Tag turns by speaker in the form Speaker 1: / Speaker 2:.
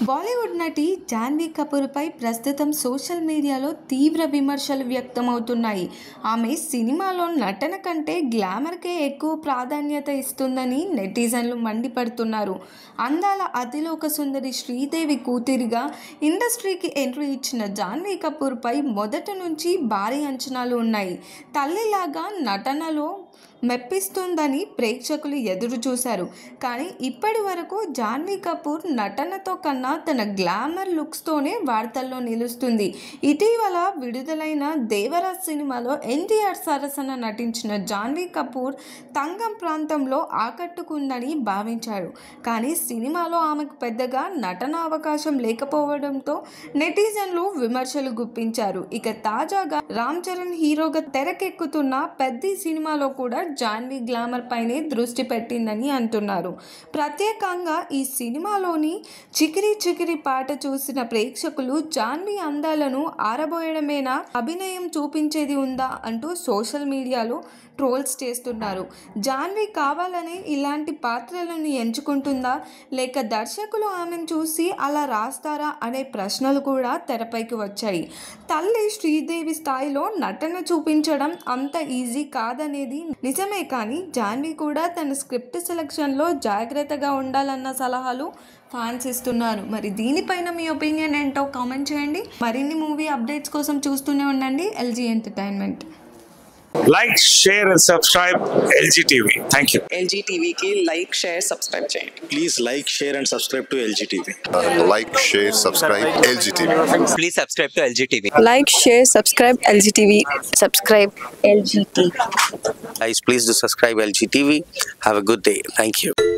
Speaker 1: బాలీవుడ్ నటి జాన్వీ కపూర్పై ప్రస్తుతం సోషల్ మీడియాలో తీవ్ర విమర్శలు వ్యక్తమవుతున్నాయి. ఆమె సినిమాలో నటన కంటే గ్లామర్కే ఎక్కువ ప్రాధాన్యత ఇస్తుందని నెటిజన్లు మండిపడుతున్నారు. అందాల అతిలోక సుందరి శ్రీదేవి కూతురిగా ఇండస్ట్రీకి ఎంట్రీ ఇచ్చిన జాన్వీ కపూర్పై మొదటి నుంచి భారీ అంచనాలు ఉన్నాయి. తల్లిలాగా నటనలో మెప్పిస్తుందని ప్రేక్షకులు ఎదురు చూశారు. కానీ ఇప్పటి వరకు జాన్వీ కపూర్ నటనతో కన్నా తన గ్లామర్ లుక్స్తోనే వార్తల్లో నిలుస్తుంది. ఇటీవల విడుదలైన దేవరాజ్ సినిమాలో ఎన్టీఆర్ సరసన నటించిన జాన్వీ కపూర్ తంగం ప్రాంతంలో ఆకట్టుకుందని భావించారు. కానీ సినిమాలో ఆమెకు పెద్దగా నటన అవకాశం లేకపోవడంతో నెటిజన్లు విమర్శలు గుప్పించారు. ఇక తాజాగా రామ్ చరణ్ హీరోగా తెరకెక్కుతున్న పెద్ది సినిమాలో కూడా జాన్వీ గ్లామర్ పైనే దృష్టి పెట్టిందని అంటున్నారు. ప్రత్యేకంగా ఈ సినిమాలోని చికిరి చికిరి పాట చూసిన ప్రేక్షకులు జాన్వీ అందాలను ఆరబోయడమేనా, అభినయం చూపించేది ఉందా అంటూ సోషల్ మీడియాలో ట్రోల్స్ చేస్తున్నారు. జాన్వీ కావాలనే ఇలాంటి పాత్రలను ఎంచుకుంటుందా, లేక దర్శకులు ఆమెను చూసి అలా రాస్తారా అనే ప్రశ్నలు కూడా తెరపైకి వచ్చాయి. తల్లి శ్రీదేవి స్థాయిలో నటన చూపించడం అంత ఈజీ కాదనేది నిజమే. కానీ జాన్వీ కూడా తన స్క్రిప్ట్ సెలెక్షన్లో జాగ్రత్తగా ఉండాలన్న సలహాలు ఫ్యాన్స్ ఇస్తున్నారు. మరి దీనిపైన మీ ఒపీనియన్ ఏంటో కామెంట్ చేయండి. మరిన్ని మూవీ అప్డేట్స్ కోసం చూస్తూనే ఉండండి LG entertainment.
Speaker 2: Like, share and subscribe LG TV. Thank you.
Speaker 3: LG TV की like, share, subscribe చేయండి.
Speaker 4: Please like, share and subscribe to LG TV.
Speaker 5: Like, share, subscribe LG TV.
Speaker 6: Please subscribe to LG TV.
Speaker 3: Like, share, subscribe LG TV. Subscribe LG TV.
Speaker 6: Guys, please do subscribe LG TV. Have a good day. Thank you.